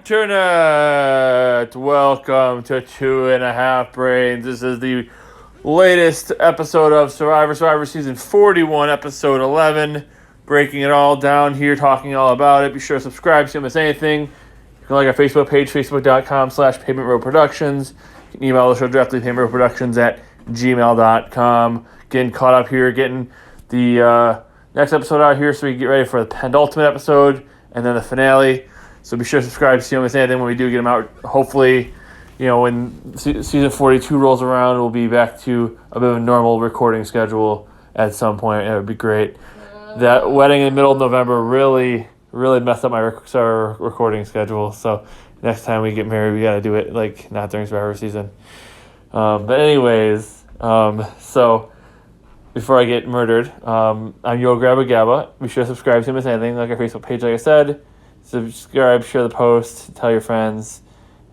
Internet! Welcome to 2.5 Brains. This is the latest episode of Survivor Season 41, Episode 11. Breaking it all down here, talking all about it. Be sure to subscribe so you don't miss anything. You can like our Facebook page, facebook.com/Pavement Road Productions. You can email the show directly, pavementroadproductions@gmail.com. Getting caught up here, getting the next episode out here so we can get ready for the penultimate episode and then the finale. So be sure to subscribe so you don't miss anything when we do get them out. Hopefully, when season 42 rolls around, we'll be back to a bit of a normal recording schedule at some point. It would be great. That wedding in the middle of November really messed up my recording schedule. So next time we get married, we got to do it not during Survivor season. But anyways, so before I get murdered, I'm Yo Grabba Gabba. Be sure to subscribe so you don't miss anything. Like our Facebook page, like I said. Subscribe, share the post, tell your friends,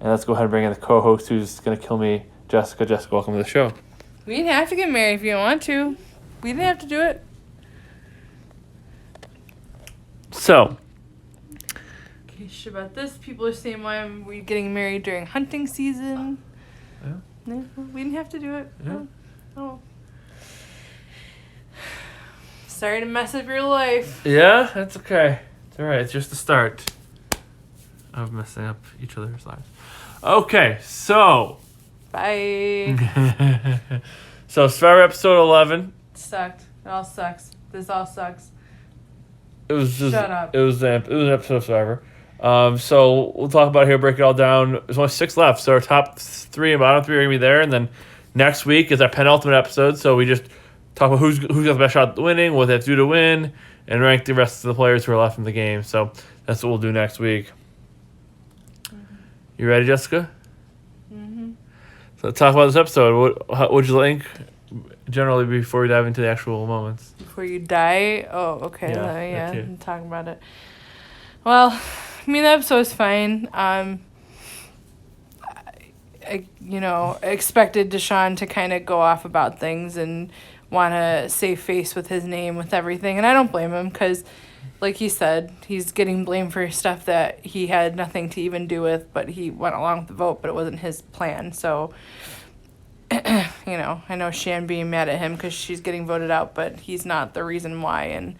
and let's go ahead and bring in the co-host who's going to kill me, Jessica. Jessica, welcome to the show. We didn't have to get married if you don't want to. We didn't have to do it. So. Okay, shit about this. People are saying why are we getting married during hunting season. Yeah. No, we didn't have to do it. Yeah. Oh. Sorry to mess up your life. Yeah, that's okay. It's all right. It's just the start of messing up each other's lives. Okay, so. Bye. So, Survivor Episode 11. Sucked. It all sucks. This all sucks. It was just, Shut up. It was an episode of Survivor. So, we'll talk about it here, break it all down. There's only 6 left, so our top 3 and bottom 3 are going to be there, and then next week is our penultimate episode, so we just talk about who's got the best shot at winning, what they have to do to win, and rank the rest of the players who are left in the game. So that's what we'll do next week. Mm-hmm. You ready, Jessica? Mm-hmm. So let's talk about this episode. What would you think, generally, before we dive into the actual moments? Before you die? Oh, okay. Yeah, okay. I'm talking about it. Well, the episode's fine. I expected Deshaun to kind of go off about things and want to save face with his name, with everything. And I don't blame him because, like he said, he's getting blamed for stuff that he had nothing to even do with, but he went along with the vote, but it wasn't his plan. So, I know Shan being mad at him because she's getting voted out, but he's not the reason why. And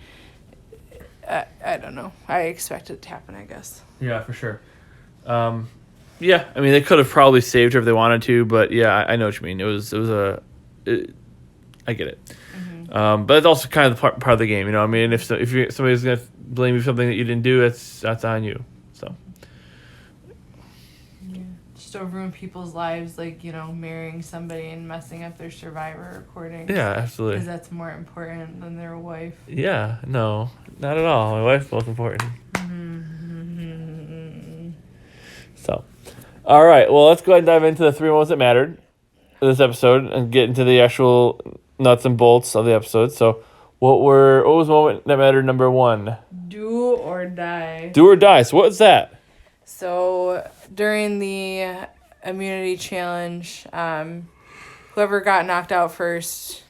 I don't know. I expect it to happen, I guess. Yeah, for sure. Yeah, I mean, they could have probably saved her if they wanted to, but yeah, I know what you mean. I get it. Mm-hmm. But it's also kind of the part of the game, I mean, if somebody's going to blame you for something that you didn't do, that's on you. So. Yeah. Just don't ruin people's lives, marrying somebody and messing up their Survivor recording. Yeah, absolutely. Because that's more important than their wife. Yeah, no, not at all. My wife's most important. Mm-hmm. So, all right. Well, let's go ahead and dive into the 3 moments that mattered in this episode and get into the actual nuts and bolts of the episode. So, what was the moment that mattered number 1? Do or die. Do or die. So, what was that? So, during the immunity challenge, whoever got knocked out first,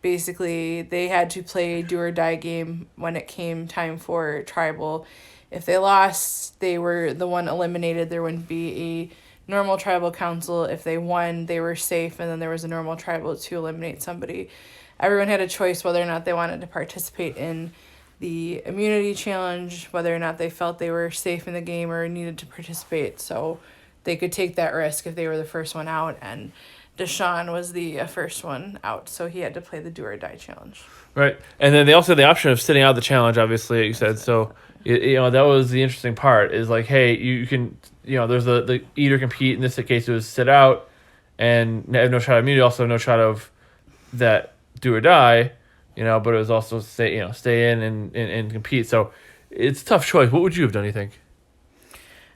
basically, they had to play a do or die game when it came time for tribal. If they lost, they were the one eliminated. There wouldn't be a normal tribal council. If they won, they were safe, and then there was a normal tribal to eliminate somebody. Everyone had a choice whether or not they wanted to participate in the immunity challenge, whether or not they felt they were safe in the game or needed to participate. So they could take that risk if they were the first one out, and Deshaun was the first one out, so he had to play the do or die challenge. Right, and then they also had the option of sitting out the challenge, obviously, you said. So, that was the interesting part, is hey, you can, there's the eat or compete. In this case, it was sit out and have no shot of immunity, also no shot of that do or die, but it was also stay in and compete. So it's a tough choice. What would you have done, you think?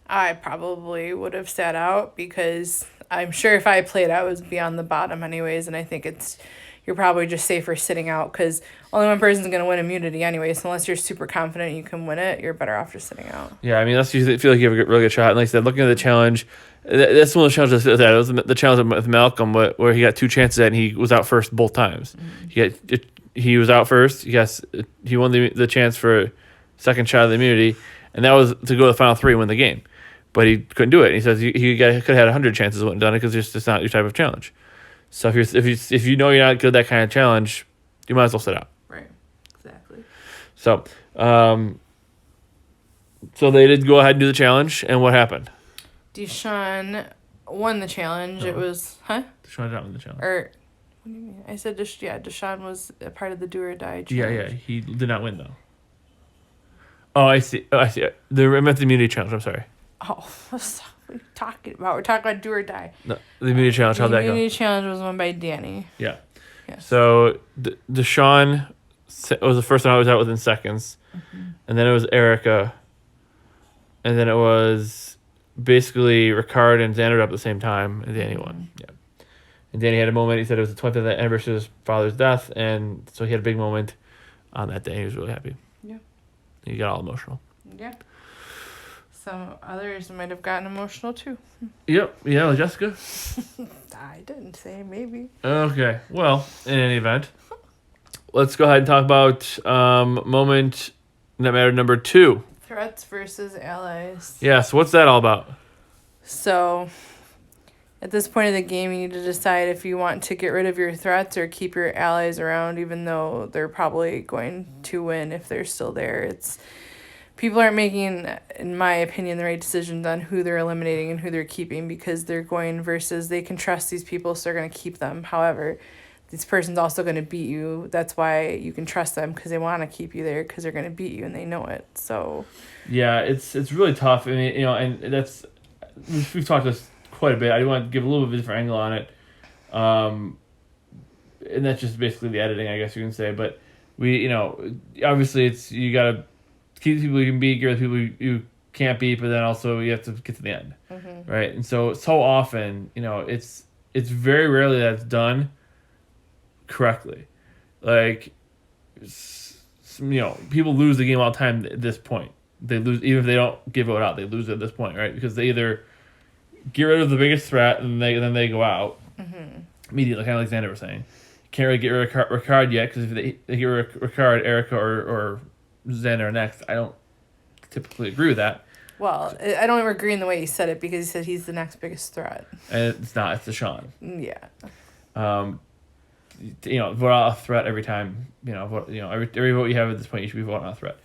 I probably would have sat out because I'm sure if I played, I would be on the bottom anyways, and I think you're probably just safer sitting out because only one person's going to win immunity anyways. So unless you're super confident you can win it, you're better off just sitting out. Yeah, I mean, unless you feel like you have a really good shot. And like I said, looking at the challenge, that's one of the challenges that it was the challenge with Malcolm where he got 2 chances at and he was out first both times. Mm-hmm. He was out first. Yes, he won the chance for a second shot of the immunity, and that was to go to the final 3 and win the game. but he couldn't do it. And he says could have had 100 chances of done it because it's just not your type of challenge. So if you know you're not good at that kind of challenge, you might as well sit out. Right. Exactly. So, so they did go ahead and do the challenge, and what happened? Deshaun won the challenge. No. It was Deshaun did not win the challenge. Or what do you mean? I said Deshaun was a part of the do or die challenge. Yeah, he did not win though. Oh, I see. I meant the immunity challenge. I'm sorry. Oh, what are you talking about? We're talking about do or die. No, the immunity challenge. How'd that go? The immunity challenge was won by Danny. Yeah. Yes. So Deshaun was the first one I was out within seconds, and then it was Erica, and then it was basically Ricard and Xander up at the same time, and Danny won. Yeah. And Danny had a moment. He said it was the 20th anniversary of his father's death, and so he had a big moment on that day. He was really happy. Yeah. He got all emotional. Yeah. Some others might have gotten emotional too. Yep. Yeah, like Jessica. I didn't say maybe. Okay. Well, in any event, let's go ahead and talk about moment that mattered number 2. Threats versus allies. Yeah. So what's that all about? So, at this point of the game, you need to decide if you want to get rid of your threats or keep your allies around, even though they're probably going to win if they're still there. It's people aren't making, in my opinion, the right decisions on who they're eliminating and who they're keeping because they're going versus they can trust these people, so they're going to keep them. However, this person's also going to beat you. That's why you can trust them because they want to keep you there because they're going to beat you and they know it. So yeah, it's really tough. I mean, and that's we've talked this quite a bit. I do want to give a little bit of a different angle on it, and that's just basically the editing, I guess you can say. But we, obviously it's you gotta keep the people you can beat, get rid of the people you can't beat, but then also you have to get to the end, right? And so often, it's very rarely that it's done correctly. Like, people lose the game all the time at this point. They lose even if they don't give it out. They lose at this point, right? Because they either get rid of the biggest threat and then they go out immediately, kind of like Xander was saying. Can't really get rid of Ricard yet because if they get rid of Ricard, Erica, or Xander next, I don't typically agree with that. Well, I don't agree in the way he said it because he said he's the next biggest threat. And it's not. It's Deshaun. Yeah. Vote out a threat every time. Every vote you have at this point, you should be voting on a threat,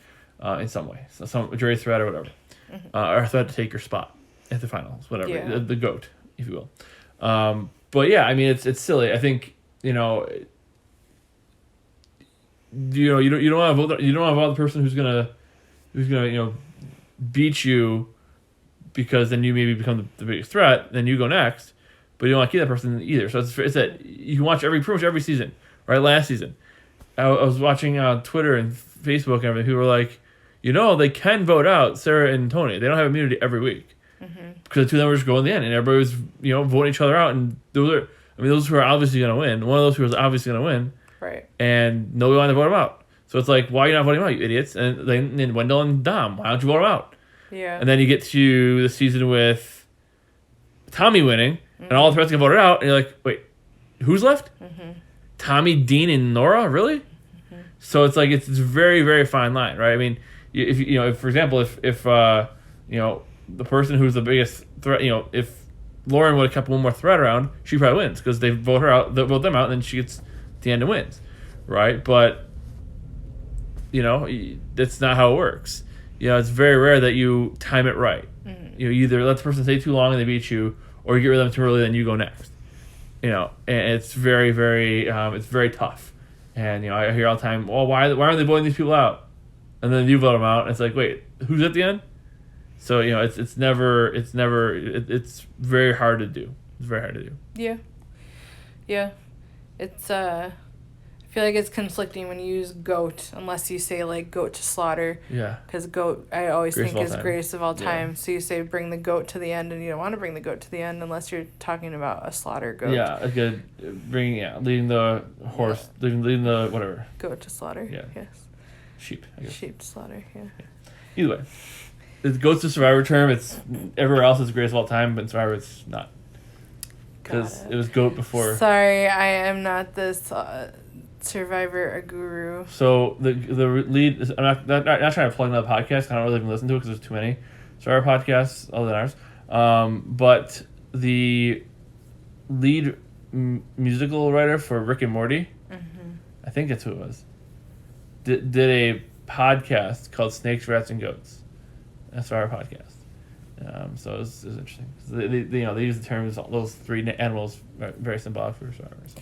in some way. So some jury threat or whatever, or a threat to take your spot at the finals, whatever. Yeah. The GOAT, if you will. But yeah, I mean, it's silly. I think you don't want to vote. You don't want to vote the person who's gonna beat you, because then you maybe become the biggest threat. Then you go next. But you don't want to keep that person either. So it's that you can watch pretty much every season, right? Last season, I was watching on Twitter and Facebook and everything. People were like, they can vote out Sarah and Tony. They don't have immunity every week because the two of them were just going in the end, and everybody was voting each other out. And those who are obviously going to win. One of those who was obviously going to win, right? And nobody wanted to vote him out. So it's like, why are you not voting him out, you idiots? And then Wendell and Dom, why don't you vote him out? Yeah. And then you get to the season with Tommy winning. And all the threats get voted out, and you're like, wait, who's left? Tommy, Dean, and Nora, really? So it's like it's a very, very fine line, right? I mean, if for example, if the person who's the biggest threat, if Lauren would have kept one more threat around, she probably wins because they vote her out, they vote them out, and then she gets to the end and wins, right? But that's not how it works. It's very rare that you time it right. You either let the person stay too long and they beat you, or you get rid of them too early, then you go next. And it's very, very, it's very tough. And I hear all the time, well, why are they voting these people out? And then you vote them out, and it's like, wait, who's at the end? So it's very hard to do. It's very hard to do. Yeah. It's I feel like it's conflicting when you use GOAT, unless you say like GOAT to slaughter. Yeah. Because GOAT, I always think is time. greatest of all time. Yeah. So you say bring the GOAT to the end, and you don't want to bring the GOAT to the end unless you're talking about a slaughter GOAT. Yeah, a good leading the horse, leading the whatever. GOAT to slaughter. Yeah. Yes. Sheep, I guess. Sheep to slaughter. Yeah. Either way, it goes to Survivor term. It's everywhere else is greatest of all time, but in Survivor it's not. Because it was GOAT before. Sorry, I am not this Survivor a guru. So the lead is, I'm not trying to plug another podcast. I don't really even listen to it because there's too many. Survivor podcasts other than ours. But the lead musical writer for Rick and Morty, I think that's who it was, did a podcast called Snakes, Rats, and Goats. That's our podcast. So it was interesting. They use the terms, those three animals are very symbolic for Survivor. So.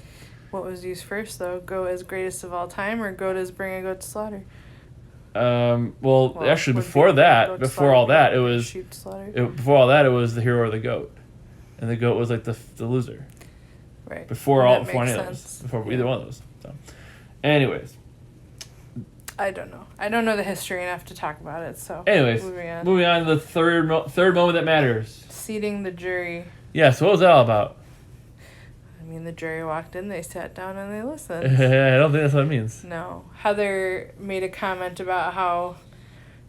What was used first, though? Goat as greatest of all time, or goat as bring a goat to slaughter? Well, actually, before all that, it was it was the hero or the goat, and the goat was like the loser. Right. Before any of those, either one of those. So, anyways. I don't know. I don't know the history enough to talk about it. So. Anyways, moving on to the third moment that matters. Seating the jury. Yeah. So what was that all about? I mean, the jury walked in, they sat down, and they listened. I don't think that's what it means. No. Heather made a comment about how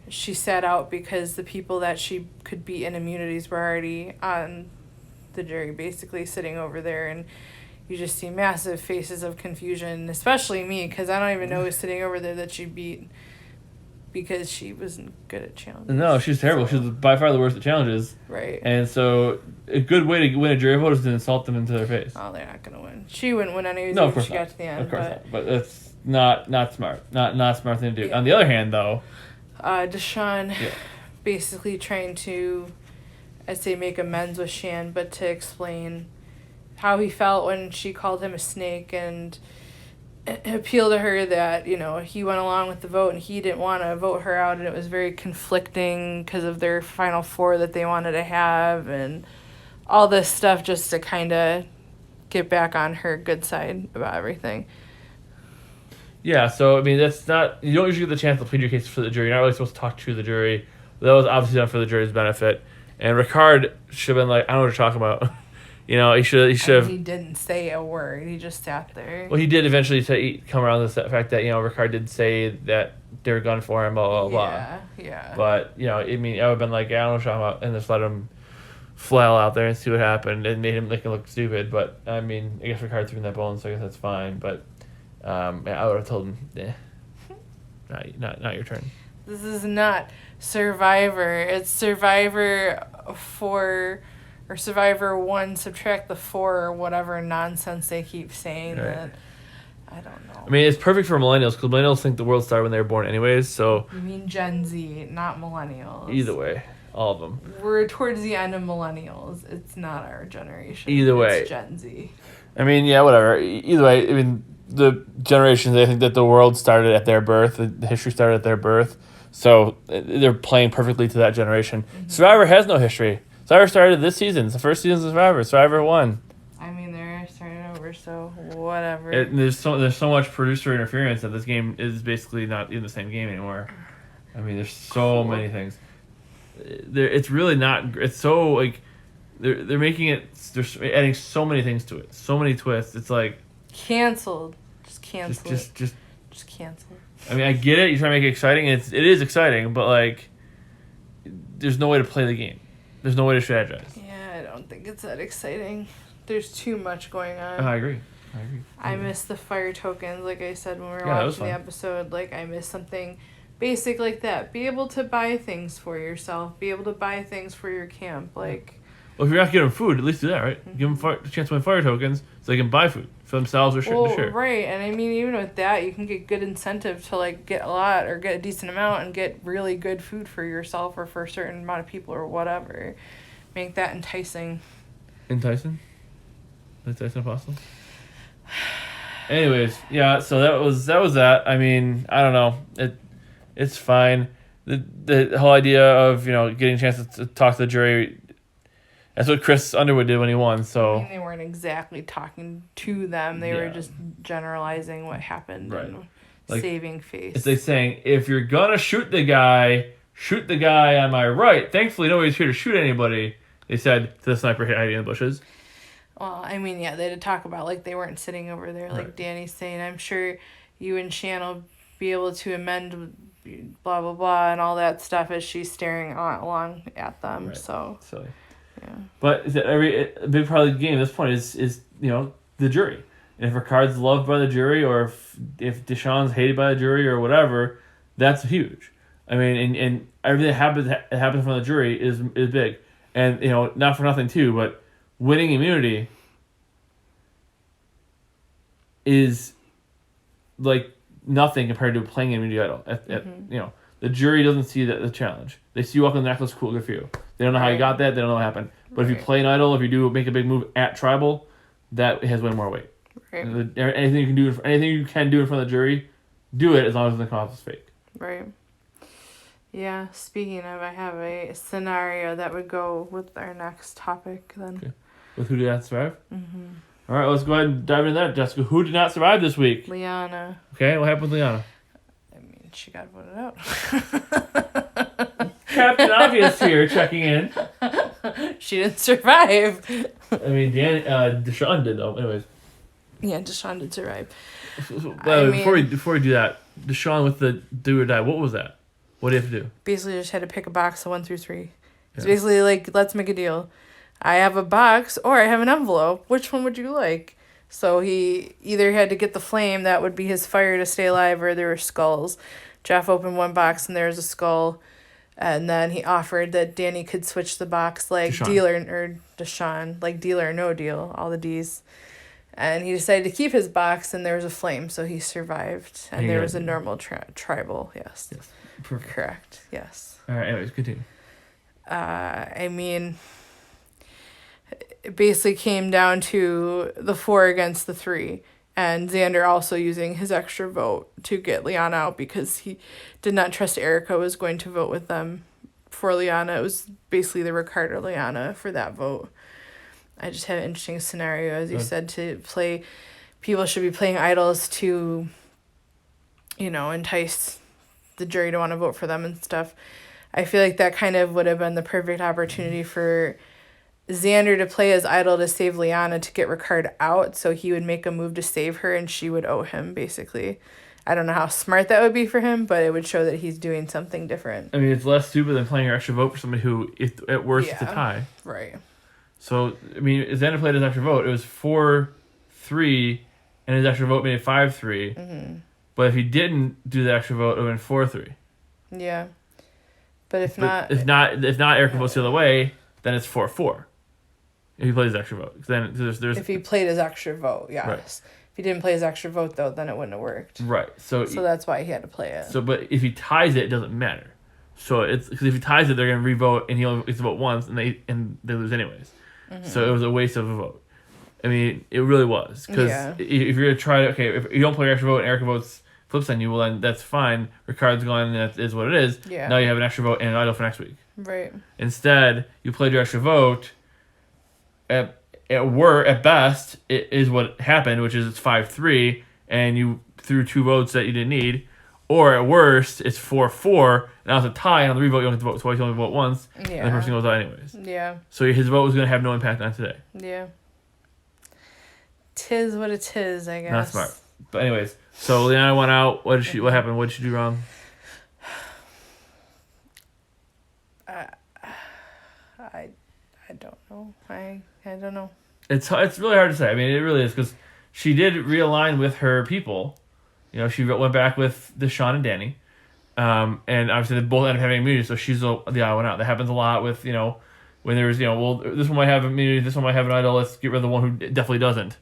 she sat out because the people that she could beat in immunities were already on the jury, basically sitting over there, and you just see massive faces of confusion, especially me, because I don't even know who's sitting over there that she beat because she wasn't good at challenges. No, she's terrible. So, she's by far the worst at challenges. Right. And so a good way to win a jury vote is to insult them into their face. Oh, they're not going to win. She wouldn't win anyways if she got to the end. Of course not. But that's not smart. Not smart thing to do. Yeah. On the other hand, though... Deshaun basically trying to, I'd say, make amends with Shan, but to explain how he felt when she called him a snake and appeal to her that, he went along with the vote and he didn't want to vote her out, and it was very conflicting because of their final four that they wanted to have and all this stuff, just to kind of get back on her good side about everything. Yeah, so, I mean, that's not... You don't usually get the chance to plead your case for the jury. You're not really supposed to talk to the jury. That was obviously done for the jury's benefit. And Ricard should have been like, I don't know what you're talking about. He should have... He didn't say a word. He just sat there. Well, he did eventually come around to the fact that, Ricard did say that they were gunning for him, blah, blah, blah. Yeah. But, I would have been like, I don't know what you're talking about, and just let him flail out there and see what happened. It made him look stupid, but, I mean, I guess Ricard threw in that bone, so I guess that's fine, but... I would have told him, not your turn. This is not Survivor. It's Survivor 4 or Survivor 1, subtract the 4 or whatever nonsense they keep saying. Right. That I don't know. I mean, it's perfect for millennials because millennials think the world started when they were born anyways, so... You mean Gen Z, not millennials. Either way, all of them. We're towards the end of millennials. It's not our generation. Either way. It's Gen Z. I mean, yeah, whatever. Either way, I mean... The generations, they think that the world started at their birth, the history started at their birth, so they're playing perfectly to that generation. Mm-hmm. Survivor has no history. Survivor started this season. It's the first season of Survivor. Survivor won. I mean, they're starting over, so whatever. There's so much producer interference that this game is basically not even the same game anymore. I mean, there's so many things. It's really not. It's so like they're making it. They're adding so many things to it. So many twists. It's like. Canceled. Just cancel it. Just cancel it. I mean, I get it. You try to make it exciting. It is exciting, but like, there's no way to play the game. There's no way to strategize. Yeah, I don't think it's that exciting. There's too much going on. I agree. I miss the fire tokens, like I said when we were watching the episode. Like, I miss something basic like that. Be able to buy things for yourself. Be able to buy things for your camp. Like. Well, if you're not giving them food, at least do that, right? Mm-hmm. Give them a chance to win fire tokens so they can buy food for themselves or share. Right, and I mean, even with that, you can get good incentive to, like, get a lot or get a decent amount and get really good food for yourself or for a certain amount of people or whatever. Make that enticing. Enticing apostle? Anyways, yeah, so that was that. I mean, I don't know. It's fine. The whole idea of, getting a chance to talk to the jury... That's what Chris Underwood did when he won, so... I mean, they weren't exactly talking to them. They were just generalizing what happened and saving face. It's like saying, if you're gonna shoot the guy on my right. Thankfully, nobody's here to shoot anybody, they said to the sniper hiding in the bushes. Well, I mean, yeah, they had to talk about, like, they weren't sitting over there, like Danny's saying. I'm sure you and Shan will be able to amend blah, blah, blah, and all that stuff as she's staring along at them, so... Silly. Yeah. But a big part of the game at this point is the jury. And if Ricard's loved by the jury, or if Deshaun's hated by the jury, or whatever, that's huge. I mean, and everything that happens from the jury is big, and not for nothing too, but winning immunity is like nothing compared to playing immunity idol. The jury doesn't see the challenge. They see you walk on the necklace, cool, good for you. They don't know how you got that. They don't know what happened. But if you play an idol, if you do make a big move at tribal, that has way more weight. Right. Anything you can do in front of the jury, do it as long as the cost is fake. Right. Yeah. Speaking of, I have a scenario that would go with our next topic then. Okay. With who did not survive? Mm-hmm. All right, let's go ahead and dive into that, Jessica. Who did not survive this week? Liana. Okay, what happened with Liana? I mean, she got voted out. Captain Obvious here checking in. She didn't survive. I mean, Deshaun did though. Anyways. Yeah, Deshaun did survive. Before we do that, Deshaun with the do or die. What was that? What do you have to do? Basically, just had to pick a box of 1 through 3. It's basically like, let's make a deal. I have a box or I have an envelope. Which one would you like? So he either had to get the flame, that would be his fire to stay alive, or there were skulls. Jeff opened one box and there was a skull. And then he offered that Danny could switch the box like Deshaun, like deal or no deal, all the D's. And he decided to keep his box, and there was a flame, so he survived. And there was a normal tribal, yes. Perfect. Correct, yes. All right, anyways, continue. I mean, it basically came down to the 4 against the 3. And Xander also using his extra vote to get Liana out because he did not trust Erica was going to vote with them for Liana. It was basically the Ricardo Liana for that vote. I just had an interesting scenario, as you said, to play. People should be playing idols to, entice the jury to want to vote for them and stuff. I feel like that kind of would have been the perfect opportunity for Xander to play as idol to save Liana to get Ricard out, so he would make a move to save her and she would owe him, basically. I don't know how smart that would be for him, but it would show that he's doing something different. I mean, it's less stupid than playing your extra vote for somebody who, if at worst, it's a tie. Right. So, I mean, Xander played his extra vote. It was 4-3, and his extra vote made it 5-3. Mm-hmm. But if he didn't do the extra vote, it would have been 4-3. Yeah. But if not, Erica votes the other way, then it's 4-4. If he plays his extra vote, then there's. If he played his extra vote, yes. Right. If he didn't play his extra vote though, then it wouldn't have worked. Right. So that's why he had to play it. So, but if he ties it, it doesn't matter. So it's because if he ties it, they're gonna re-vote, and he only gets to vote once, and they lose anyways. Mm-hmm. So it was a waste of a vote. I mean, it really was, because if you're gonna try to if you don't play your extra vote and Erica votes flips on you, well then that's fine. Ricard's gone, and that is what it is. Yeah. Now you have an extra vote and an idol for next week. Right. Instead, you played your extra vote. At best, it is what happened, which is it's 5-3, and you threw 2 votes that you didn't need. Or at worst, it's 4-4, and now it's a tie, and on the revote, you only have to vote twice, you only vote once, and the person goes out anyways. Yeah. So his vote was going to have no impact on today. Yeah. Tis what it is, I guess. Not smart. But anyways, so Liana went out. What happened? What did she do wrong? I don't know. I don't know. It's really hard to say. I mean, it really is, because she did realign with her people. She went back with Deshaun and Danny. And obviously they both ended up having immunity, so she's the odd one out. That happens a lot with, when there's, well, this one might have immunity, this one might have an idol, let's get rid of the one who definitely doesn't.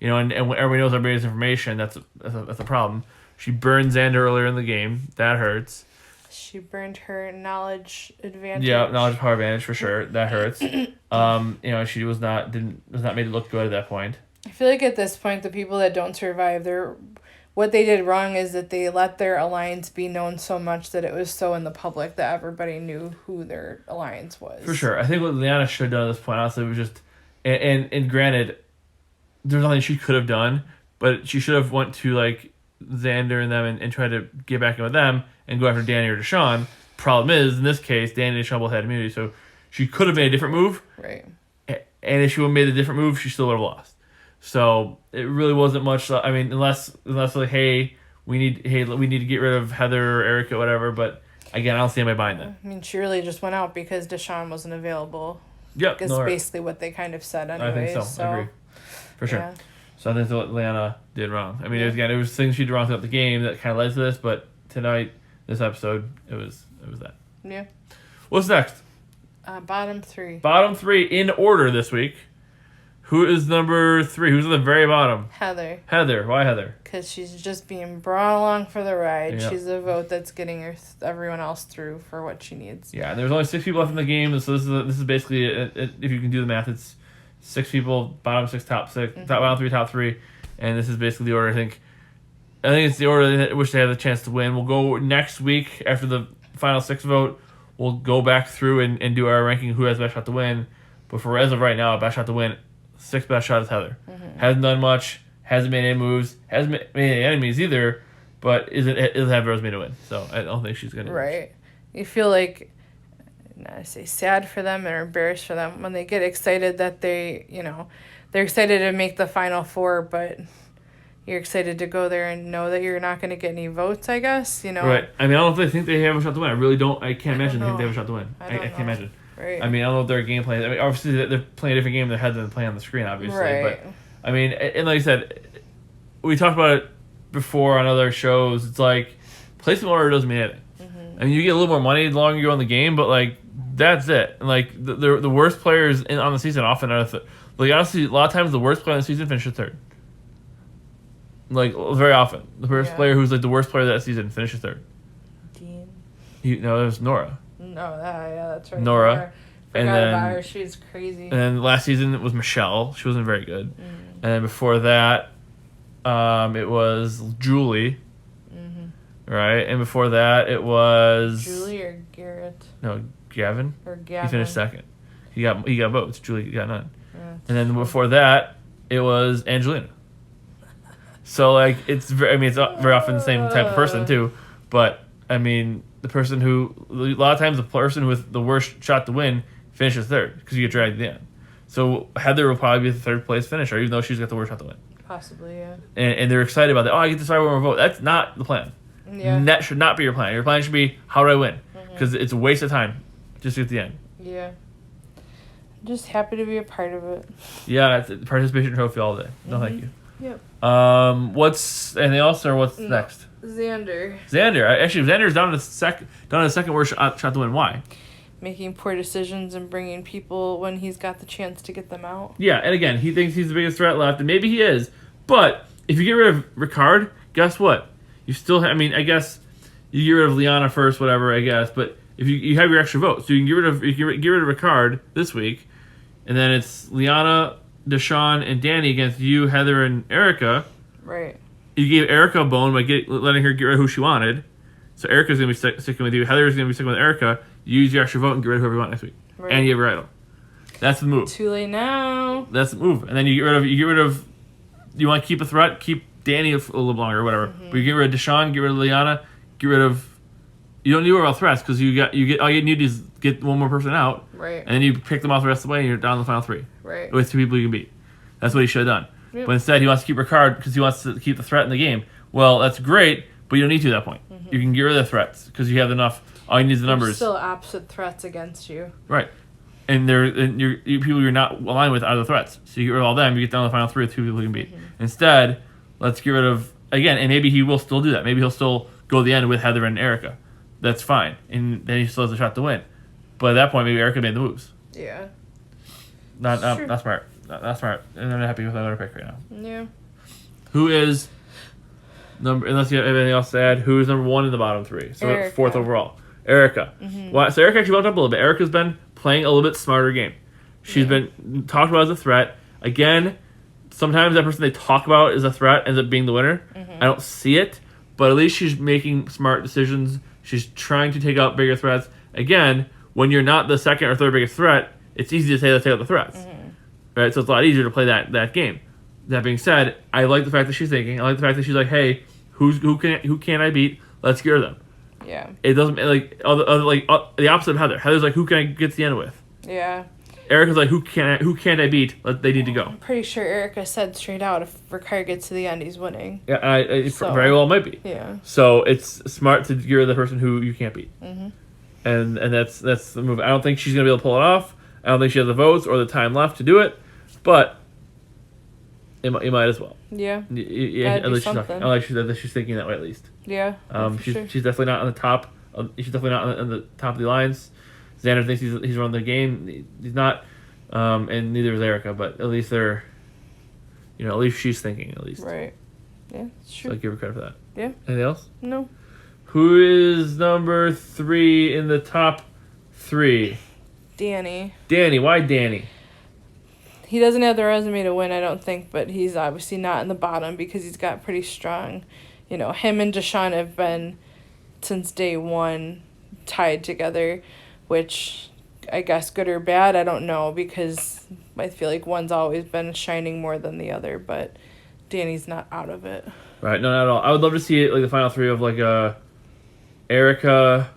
And when everybody knows everybody's information, that's a problem. She burned Xander earlier in the game. That hurts. She burned her knowledge advantage. Yeah, knowledge power advantage for sure. That hurts. She was not made to look good at that point. I feel like at this point, the people that don't survive, what they did wrong is that they let their alliance be known so much that it was so in the public that everybody knew who their alliance was. For sure. I think what Liana should have done at this point, honestly, was just, and granted, there's nothing she could have done, but she should have went to like Xander and them and tried to get back in with them and go after Danny or Deshaun. Problem is, in this case, Danny and Deshaun both had immunity, so she could have made a different move. Right. And if she would have made a different move, she still would have lost. So it really wasn't much. I mean, unless like, we need to get rid of Heather or Erica, whatever. But again, I don't see anybody buying that. I mean, she really just went out because Deshaun wasn't available. Yep, that's basically what they kind of said anyway. I think so. I agree. For sure. Yeah. So I think that's what Liana did wrong. I mean, it was things she did wrong throughout the game that kind of led to this, but tonight, this episode, it was that. Yeah. What's next? Bottom 3. Bottom 3 in order this week. Who is number 3? Who's at the very bottom? Heather. Heather. Why Heather? Because she's just being brought along for the ride. Yeah. She's the vote that's getting everyone else through for what she needs. Yeah, and there's only 6 people left in the game, so this is basically if you can do the math, it's 6 people, bottom 6, top 6, bottom 3, top 3, and this is basically the order. I think it's the order in which they have the chance to win. We'll go next week after the final 6 vote. We'll go back through and do our ranking who has the best shot to win. But for as of right now, best shot to win, 6th best shot is Heather. Hasn't done much, hasn't made any moves, hasn't made any enemies either, but isn't have Rosemary to win. So I don't think she's gonna. Right. You feel like, not to say sad for them or embarrassed for them when they get excited that they're excited to make the final 4, but you're excited to go there and know that you're not going to get any votes, I guess, Right. I mean, I don't know if they think they have a shot to win. I really don't. I can't imagine they think they have a shot to win. I I don't can't know. imagine. Right. I mean, I don't know if their game plan. I mean, obviously they're playing a different game than they're playing on the screen, obviously. Right. But I mean, and like I said, we talked about it before on other shows. It's like placement order doesn't mean anything. I mean, you get a little more money the longer you go in the game, but like that's it. And like the worst players on the season often are like honestly a lot of times the worst player on the season finishes 3rd. Like very often, the worst player who's like the worst player that season finishes 3rd. Dean. No, there's Nora. No, that's right. Nora. And Forgot then- about her. She was crazy. And then last season it was Michelle. She wasn't very good. And then before that, it was Julie. Right? And before that, it was... Julie or Garrett? No, Gavin. Or Gavin. He finished 2nd. He got votes. Julie got none. Yeah. And then before that, it was Angelina. So, like, it's very often the same type of person, too. But, I mean, the person who... A lot of times, the person with the worst shot to win finishes 3rd because you get dragged at the end. So, Heather will probably be the 3rd place finisher, even though she's got the worst shot to win. Possibly, yeah. And they're excited about that. Oh, I get to decide where I'm going to vote. That's not the plan. Yeah. That should not be your plan. Your plan should be, how do I win? Because it's a waste of time just at the end. Yeah. Just happy to be a part of it. Yeah, it's a participation trophy all day. No, thank you. Yep. What's anything else or what's next? Xander. Xander's down to the second worst shot to win. Why? Making poor decisions and bringing people when he's got the chance to get them out. Yeah, and again, he thinks he's the biggest threat left, and maybe he is. But if you get rid of Ricard, guess what? You still I guess you get rid of Liana first, whatever, I guess. But if you have your extra vote, so you can get rid of Ricard this week, and then it's Liana, Deshawn, and Danny against you, Heather, and Erica. Right. You gave Erica a bone by letting her get rid of who she wanted. So Erica's going to be sticking with you. Heather's going to be sticking with Erica. You use your extra vote and get rid of whoever you want next week. Right. And you have your idol. That's the move. Too late now. That's the move. And then you get rid of. You want to keep a threat, keep Danny a little longer or whatever. But you get rid of Deshawn, get rid of Liana, get rid of. You don't need to worry about threats because you get all you need is get one more person out. Right. And then you pick them off the rest of the way and you're down to the final 3. Right. With 2 people you can beat. That's what he should have done. Yep. But instead he wants to keep Ricard because he wants to keep the threat in the game. Well, that's great, but you don't need to at that point. You can get rid of the threats because you have enough. All you need is the numbers. Still opposite threats against you. Right. And people you're not aligned with are the threats. So you get rid of all them, you get down to the final 3 with 2 people you can beat. Instead, let's get rid of, again, and maybe he will still do that. Maybe he'll still go to the end with Heather and Erica. That's fine. And then he still has a shot to win. But at that point, maybe Erica made the moves. Yeah. Not Sure. smart. Not smart. And I'm not happy with my other pick right now. Yeah. Who is unless you have anything else to add, who is number 1 in the bottom 3? So Erica. 4th overall. Erica. Why? So Erica actually bumped up a little bit. Erica's been playing a little bit smarter game. She's been talked about as a threat. Again, sometimes that person they talk about as a threat ends up being the winner. I don't see it, but at least she's making smart decisions. She's trying to take out bigger threats. Again, when you're not the 2nd or 3rd biggest threat, it's easy to say let's take out the threats. Right? So it's a lot easier to play that game. That being said, I like the fact that she's thinking. I like the fact that she's like, hey, who can I beat? Let's get rid of them. Yeah. It doesn't the opposite of Heather. Heather's like, who can I get to the end with? Yeah. Erica's like, who can't I beat? They need to go. I'm pretty sure Erica said straight out if Ricard gets to the end, he's winning. Yeah, it So- very well might be. Yeah. So it's smart to get rid of the person who you can't beat. And that's the move. I don't think she's gonna be able to pull it off. I don't think she has the votes or the time left to do it, but you might as well. Yeah. Yeah, Gotta at do least something. I like that she's thinking that way at least. Yeah. For She's sure. definitely not on the top He's definitely not on the top of the alliance. Xander thinks he's run the game. He's not, and neither is Erica. But at least they're, at least she's thinking at least. Right. Yeah, it's true. So I give her credit for that. Yeah. Anything else? No. Who is number 3 in the top 3? Danny. Danny. Why Danny? He doesn't have the resume to win, I don't think, but he's obviously not in the bottom because he's got pretty strong. Him and Deshaun have been, since day one, tied together, which I guess good or bad, I don't know, because I feel like one's always been shining more than the other, but Danny's not out of it. Right, no, not at all. I would love to see it, like the final 3 of like Erica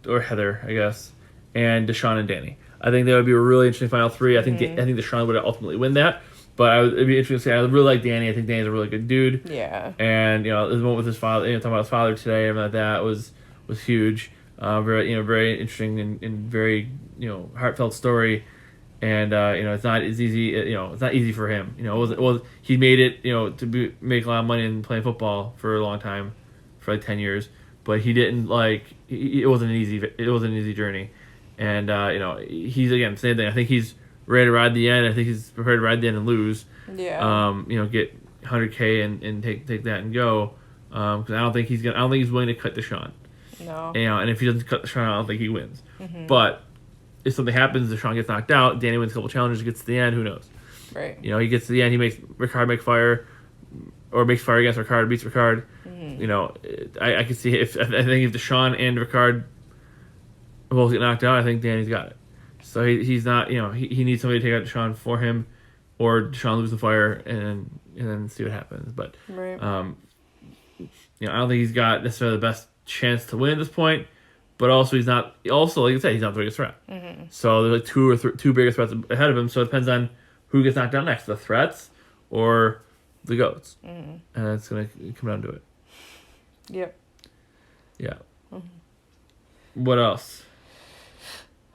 or Heather, I guess, and Deshaun and Danny. I think that would be a really interesting final 3. I think Deshaun would ultimately win that, but it'd be interesting to see. I really like Danny. I think Danny's a really good dude. Yeah. And the moment with his father, talking about his father today, and like that was huge. Very interesting and very heartfelt story. And it's not as easy. It's not easy for him. He made it. To make a lot of money and playing football for a long time, for like 10 years. But he didn't it wasn't an easy journey. And he's again same thing. I think he's ready to ride the end. I think he's prepared to ride the end and lose. Yeah. Get 100K and take that and go. Because I don't think he's willing to cut Deshaun. No. And if he doesn't cut Deshaun, I don't think he wins. Mm-hmm. But if something happens, Deshaun gets knocked out. Danny wins a couple challenges, gets to the end. Who knows? Right. He gets to the end. He makes Ricard make fire, or makes fire against Ricard, beats Ricard. Mm-hmm. I can see I think if Deshaun and Ricard both get knocked out, I think Danny's got it. So he's not. He needs somebody to take out Deshaun for him, or Deshaun lose the fire and then see what happens. But right. I don't think he's got necessarily the best chance to win at this point. But also he's not. Also, like I said, he's not the biggest threat. Mm-hmm. So there's like two bigger threats ahead of him. So it depends on who gets knocked out next: the threats or the goats. Mm-hmm. And it's gonna come down to it. Yep. Yeah. Mm-hmm. What else?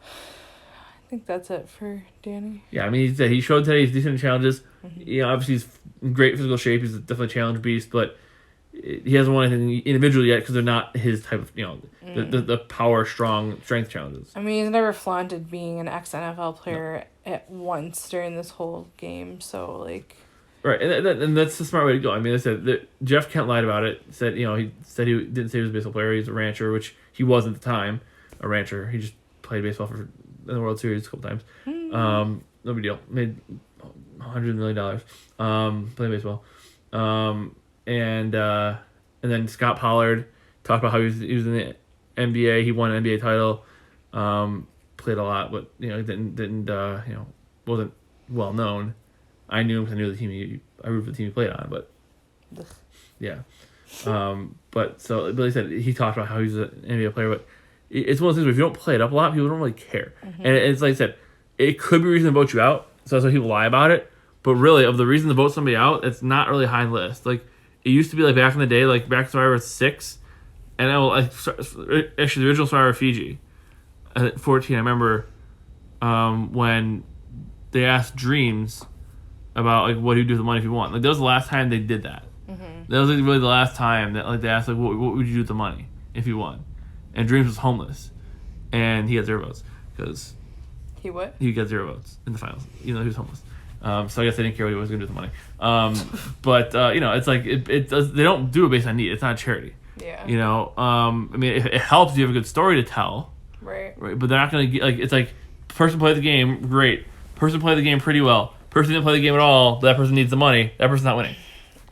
I think that's it for Danny. Yeah, I mean, he showed today he's decent in challenges. Mm-hmm. Obviously he's in great physical shape. He's definitely a challenge beast, but he hasn't won anything individually yet because they're not his type of, the power, strength challenges. I mean, he's never flaunted being an ex-NFL player at once during this whole game, so, like... Right, and that's the smart way to go. I mean, I said that Jeff Kent lied about it. Said, he said he didn't say he was a baseball player. He's a rancher, which he was at the time, a rancher. He just played baseball in the World Series a couple times. No big deal. Made $100 million playing baseball. And then Scott Pollard talked about how he was in the NBA. He won an NBA title. Played a lot, but wasn't well known. I knew him because I knew the team. I rooted for the team he played on, but yeah. But so Billy said he talked about how he's an NBA player, but it's one of those things where if you don't play it up a lot, people don't really care. Mm-hmm. And it's like I said, it could be a reason to vote you out. So that's why people lie about it. But really, of the reason to vote somebody out, it's not really high on the list. Like it used to be, like back in the day, like back to Survivor 6, and actually the original Survivor Fiji at 14. I remember when they asked Dreams about like what he'd do with the money if he won. Like that was the last time they did that. Mm-hmm. That was like really the last time that like they asked like what would you do with the money if you won, and Dreams was homeless, and he got 0 votes because he got 0 votes in the finals. He was homeless. So I guess they didn't care what he was going to do with the money. But it's like it does. They don't do it based on need. It's not a charity. Yeah. I mean, it helps you have a good story to tell. Right. But they're not going to get like it's like person played the game great. Person played the game pretty well. Person didn't play the game at all. That person needs the money. That person's not winning.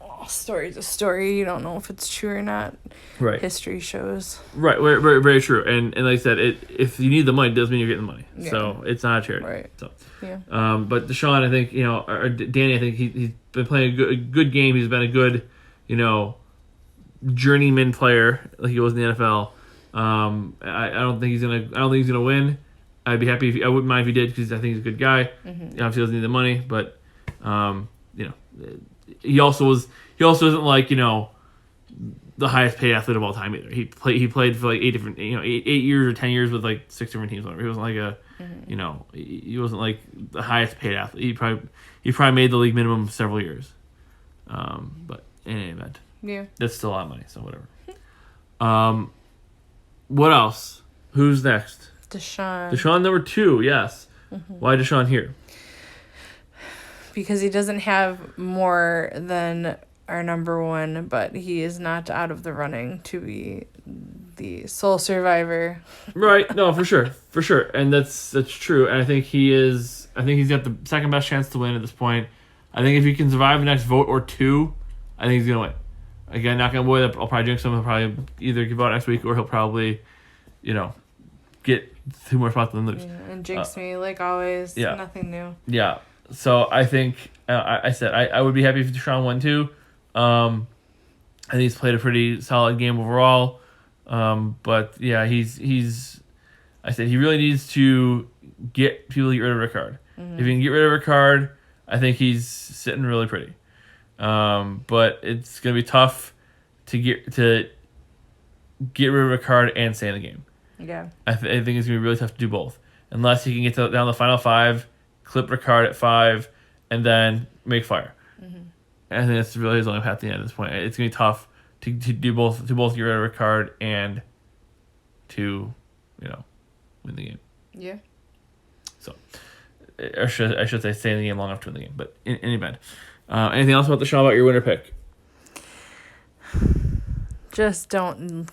Oh, story's a story. You don't know if it's true or not. Right. History shows. Right. Very, very, very true. And like I said, if you need the money, it doesn't mean you're getting the money. Yeah. So it's not a charity. Right. So. Yeah. But Deshaun, I think or Danny, I think he's been playing a good game. He's been a good, journeyman player like he was in the NFL. I don't think he's gonna win. I'd be happy I wouldn't mind if he did because I think he's a good guy. Mm-hmm. Obviously, he doesn't need the money, but he also isn't like the highest paid athlete of all time either. He played for like 8 years or 10 years with like 6 different teams. Whatever. He wasn't like he wasn't like the highest paid athlete. He probably made the league minimum several years. But in any event, yeah, that's still a lot of money. So whatever. What else? Who's next? Deshaun. Deshaun number 2, yes. Why Deshaun here? Because he doesn't have more than our number 1, but he is not out of the running to be the sole survivor. Right. No, for sure. For sure. And that's true. And I think he's got the second best chance to win at this point. I think if he can survive the next vote or 2, I think he's going to win. Again, not going to win. I'll probably drink some. He'll probably either give out next week or he'll probably, get 2 more spots and lose. Yeah, and jinx me, like always. Yeah. Nothing new. Yeah. So I think, I would be happy if Deshaun won too. I think he's played a pretty solid game overall. But yeah, he really needs to get people to get rid of Ricard. If he can get rid of Ricard, I think he's sitting really pretty. But it's gonna be tough to get rid of Ricard and stay in the game. Yeah. I think it's gonna be really tough to do both, unless he can get down the final 5, clip Ricard at 5, and then make fire. I think that's really his only path at the end at this point. It's gonna be tough to do both, get rid of Ricard and to win the game. Yeah. So, I should say stay in the game long enough to win the game. But in any event, anything else about Deshaun about your winner pick? Just don't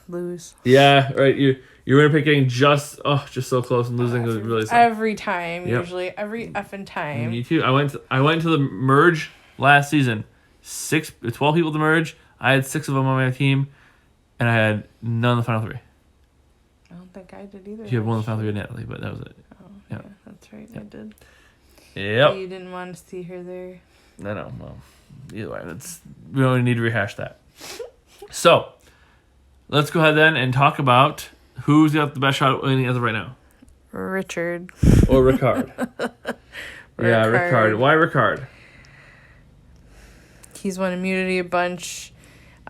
lose. Yeah, right. Your winner pick getting just so close and losing was really sad. Every time, Yep. usually every effing time. Me too. I went to the merge last season. 12 people to merge. I had 6 of them on my team, and I had none of the final 3. I don't think I did either. You had one of the final 3 with Natalie, but that was it. Oh, Yeah. yeah, that's right. I did. Yep. You didn't want to see her there. I know. Well, either way, we don't need to rehash that. So, let's go ahead then and talk about who's got the best shot at winning as of right now. Richard. Or Ricard. Yeah, Ricard. Why Ricard? He's won immunity a bunch.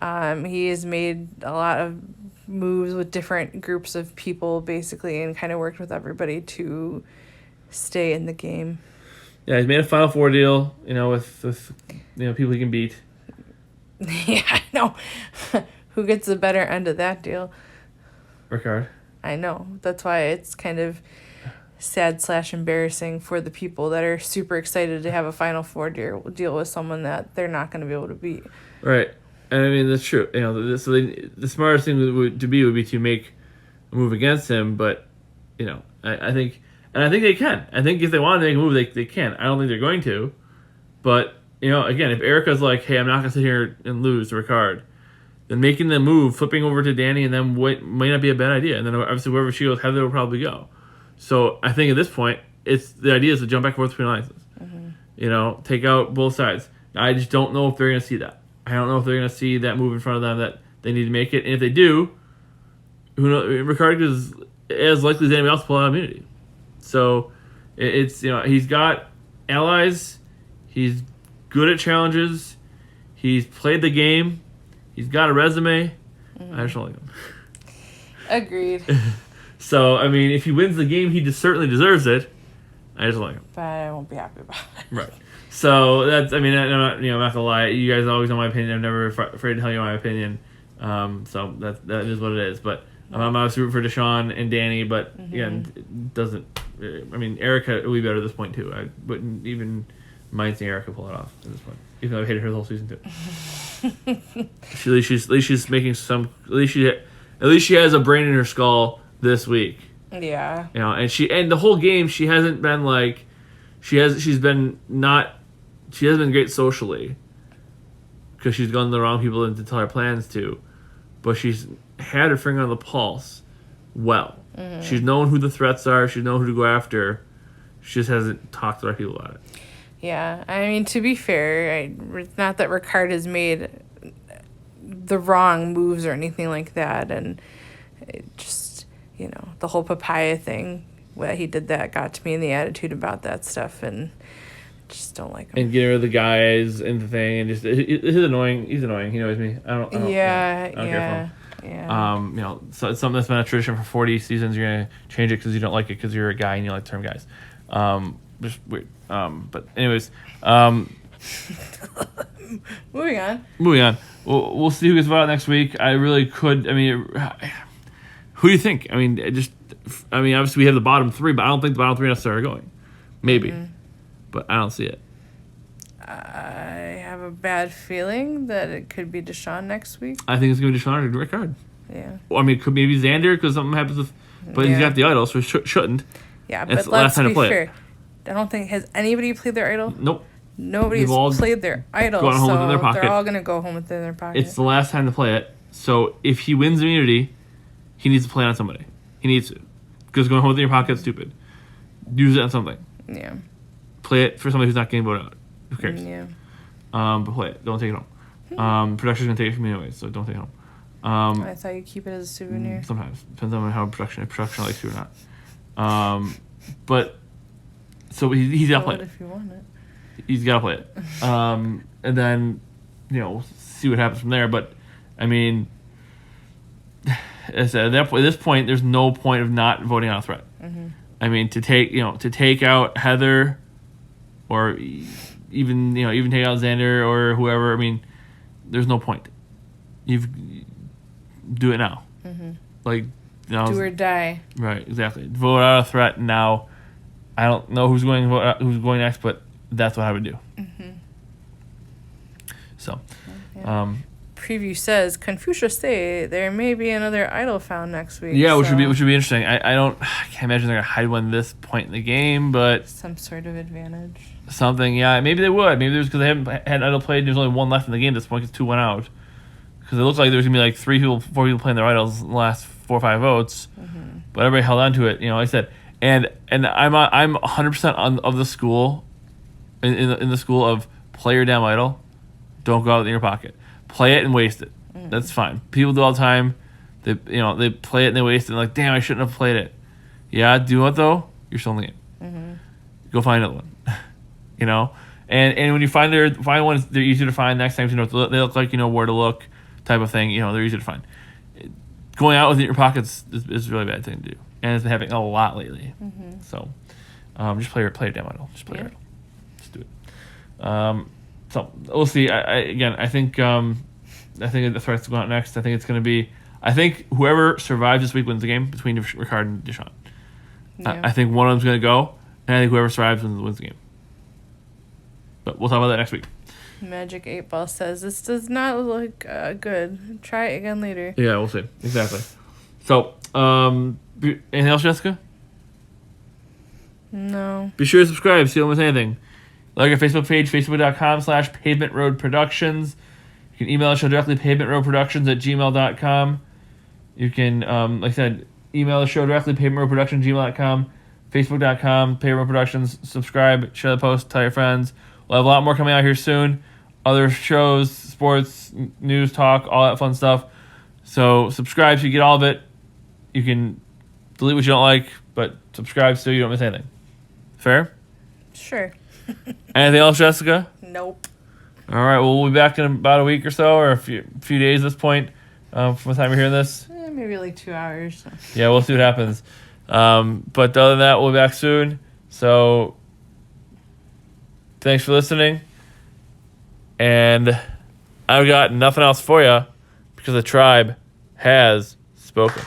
He has made a lot of moves with different groups of people, basically, and kind of worked with everybody to stay in the game. Yeah, he's made a Final Four deal, with people he can beat. Yeah, I know. Who gets the better end of that deal? Ricard. I know. That's why it's kind of sad/embarrassing for the people that are super excited to have a Final Four deal with someone that they're not going to be able to beat. Right. And I mean, that's true. So the smartest thing would be to make a move against him, but, I think they can. I think if they want to make a move, they can. I don't think they're going to. But, again, if Erica's like, hey, I'm not going to sit here and lose to Ricard, then making the move, flipping over to Danny and then might not be a bad idea. And then obviously wherever she goes, Heather will probably go. So I think at this point, the idea is to jump back and forth between alliances. Mm-hmm. Take out both sides. I just don't know if they're going to see that. I don't know if they're going to see that move in front of them that they need to make it. And if they do, who knows? Ricard is as likely as anybody else to pull out immunity. So it's he's got allies. He's good at challenges. He's played the game. He's got a resume. I just don't like him. Agreed. So, I mean, if he wins the game, he certainly deserves it. I just don't like him. But I won't be happy about it. Right. So, I'm not going to lie. You guys always know my opinion. I'm never afraid to tell you my opinion. So, that is what it is. But I'm obviously rooting for Deshaun and Danny. But, again, it doesn't... I mean, Erica will be better at this point, too. I wouldn't even mind seeing Erica pull it off at this point. Even though I hated her the whole season, too. At least she's making some... At least she has a brain in her skull this week. Yeah. And the whole game she hasn't been like she hasn't been great socially because she's gone to the wrong people to tell her plans to, but she's had her finger on the pulse well. Mm-hmm. She's known who the threats are, she's known who to go after. She just hasn't talked to the right people about it. Yeah, I mean, to be fair, it's not that Ricard has made the wrong moves or anything like that, and it just the whole papaya thing, what he did that got to me in the attitude about that stuff, and just don't like him. And getting rid of the guys and the thing, and just he's annoying. He's annoying. He knows me. I don't care for him. Yeah. So it's something that's been a tradition for 40 seasons. You're gonna change it because you don't like it because you're a guy and you like the term guys. Just weird. But anyways, moving on. We'll see who gets voted out next week. I really could. I mean, Who do you think? I mean, obviously we have the bottom three, but I don't think the bottom three necessarily are going. Maybe, but I don't see it. I have a bad feeling that it could be Deshaun next week. I think it's going to be Deshaun or Ricard. Yeah. Well, I mean, it could maybe Xander because something happens with, but he's got the idol, so he shouldn't. Yeah, It's but the last let's time to be play it. fair. I don't think has anybody played their idol. Nope. Nobody's They've all played their idol, gone home so within their pocket. they're all gonna go home within their pocket. It's the last time to play it. So if he wins immunity, he needs to play on somebody. He needs to. Because going home with your pocket is stupid. Use it on something. Yeah. Play it for somebody who's not getting voted out. Who cares? Yeah. But play it. Don't take it home. Production's going to take it from you anyway, so don't take it home. I thought you keep it as a souvenir. Sometimes. Depends on how production likes you or not. But, so he's got to play What it. if you want it? He's got to play it. And then, we'll see what happens from there. But, I mean, as I said, at this point, there's no point of not voting on a threat. Mm-hmm. I mean, to take out Heather, or even take out Xander or whoever. I mean, there's no point. Do it now. Mm-hmm. Like, do or die. Right, exactly. Vote out a threat now. I don't know who's going next, but that's what I would do. Mm-hmm. So, yeah. Preview says Confucius say there may be another idol found next week. Yeah, which would be interesting. I can't imagine they're gonna hide one this point in the game, but some sort of advantage. something. Yeah, maybe they would. Maybe it was because they haven't had idol played. There's only one left in the game at this point because 2 went out. Because it looked like there was gonna be like 4 people playing their idols in the last 4 or 5 votes, but everybody held on to it. You know, like I said, and I'm 100% of the school, in the school of play your damn idol, don't go out in your pocket, play it and waste it. That's fine. People do all the time. They play it and they waste it. And like, damn, I shouldn't have played it. Yeah, do what though? You're still in the game. Go find another one. And when you find one, they're easier to find next time. They look like where to look, type of thing. They're easy to find. Going out with it in your pockets is a really bad thing to do, and it's been happening a lot lately. So, just play your damn idol. Just play your idol. Just do it. So we'll see. I think the threats will go out next. I think it's going to be. I think whoever survives this week wins the game between Ricard and Deshaun. Yeah. I think one of them's going to go, and I think whoever survives wins the game. But we'll talk about that next week. Magic 8 Ball says this does not look good. Try it again later. Yeah, we'll see. Exactly. So, anything else, Jessica? No. Be sure to subscribe so you don't miss anything. Like our Facebook page, facebook.com/Pavement Road Productions. You can email the show directly, pavementroadproductions@gmail.com. You can, like I said, email the show directly, pavementroadproductions@gmail.com. Facebook.com, Pavement Road Productions. Subscribe, share the post, tell your friends. We'll have a lot more coming out here soon. Other shows, sports, news, talk, all that fun stuff. So subscribe so you get all of it. You can delete what you don't like, but subscribe so you don't miss anything. Fair? Sure. Anything else, Jessica? Nope. All right, well, we'll be back in about a week or so, or a few days at this point, from the time you're hearing this. Maybe like 2 hours. Yeah, we'll see what happens. But other than that, we'll be back soon. So, thanks for listening. And I've got nothing else for you because the tribe has spoken.